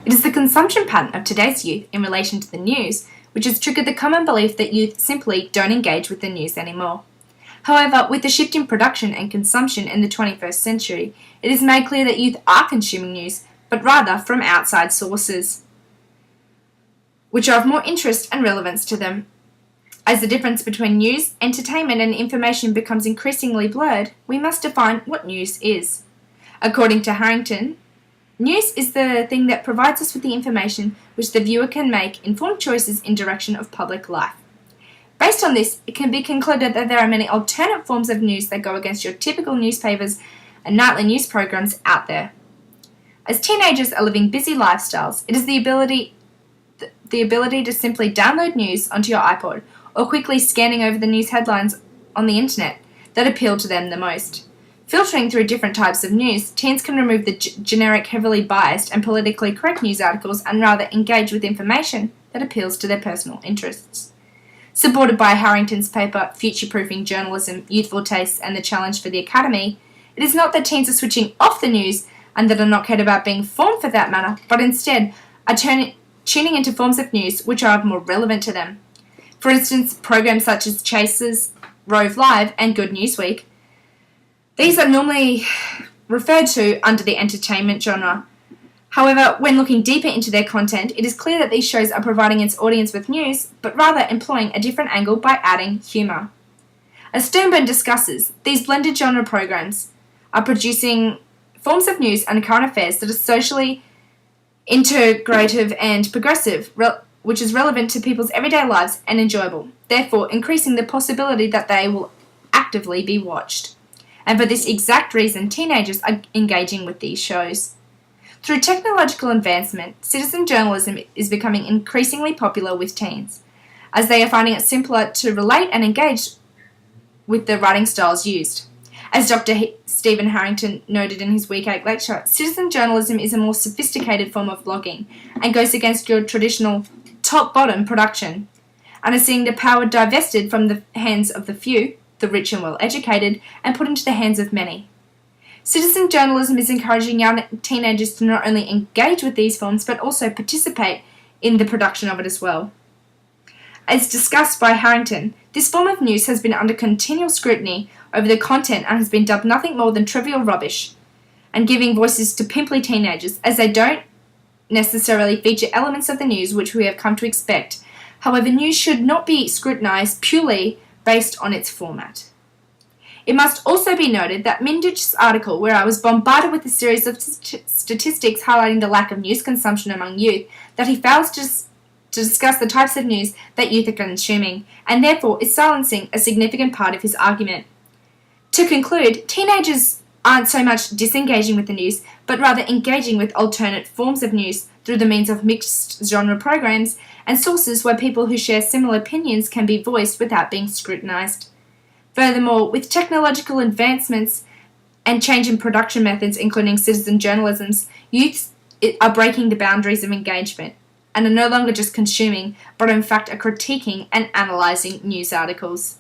It is the consumption pattern of today's youth in relation to the news which has triggered the common belief that youth simply don't engage with the news anymore. However, with the shift in production and consumption in the 21st century, it is made clear that youth are consuming news, but rather from outside sources, which are of more interest and relevance to them. As the difference between news, entertainment, and information becomes increasingly blurred, we must define what news is. According to Harrington, news is the thing that provides us with the information which the viewer can make informed choices in direction of public life. Based on this, it can be concluded that there are many alternate forms of news that go against your typical newspapers and nightly news programs out there. As teenagers are living busy lifestyles, it is the ability to simply download news onto your iPod or quickly scanning over the news headlines on the internet that appeal to them the most. Filtering through different types of news, teens can remove the generic, heavily biased and politically correct news articles and rather engage with information that appeals to their personal interests. Supported by Harrington's paper, Future-Proofing Journalism, Youthful Tastes and the Challenge for the Academy, it is not that teens are switching off the news and that are not cared about being informed for that matter, but instead are tuning into forms of news which are more relevant to them. For instance, programs such as Chase's, Rove Live and Good News Week. These are normally referred to under the entertainment genre. However, when looking deeper into their content, it is clear that these shows are providing its audience with news, but rather employing a different angle by adding humour. As Sternburn discusses, these blended genre programs are producing forms of news and current affairs that are socially integrative and progressive, which is relevant to people's everyday lives and enjoyable, therefore increasing the possibility that they will actively be watched. And for this exact reason, teenagers are engaging with these shows. Through technological advancement, citizen journalism is becoming increasingly popular with teens, as they are finding it simpler to relate and engage with the writing styles used. As Dr. Stephen Harrington noted in his Week 8 lecture, citizen journalism is a more sophisticated form of blogging and goes against your traditional top-bottom production, and is seeing the power divested from the hands of the few, the rich and well-educated, and put into the hands of many. Citizen journalism is encouraging young teenagers to not only engage with these forms, but also participate in the production of it as well. As discussed by Harrington, this form of news has been under continual scrutiny over the content and has been dubbed nothing more than trivial rubbish, and giving voices to pimply teenagers, as they don't necessarily feature elements of the news which we have come to expect. However, news should not be scrutinised purely based on its format. It must also be noted that Mindich's article, where I was bombarded with a series of statistics highlighting the lack of news consumption among youth, that he fails to discuss the types of news that youth are consuming, and therefore is silencing a significant part of his argument. To conclude, teenagers aren't so much disengaging with the news, but rather engaging with alternate forms of news through the means of mixed genre programs and sources where people who share similar opinions can be voiced without being scrutinised. Furthermore, with technological advancements and change in production methods, including citizen journalisms, youths are breaking the boundaries of engagement and are no longer just consuming, but in fact are critiquing and analysing news articles.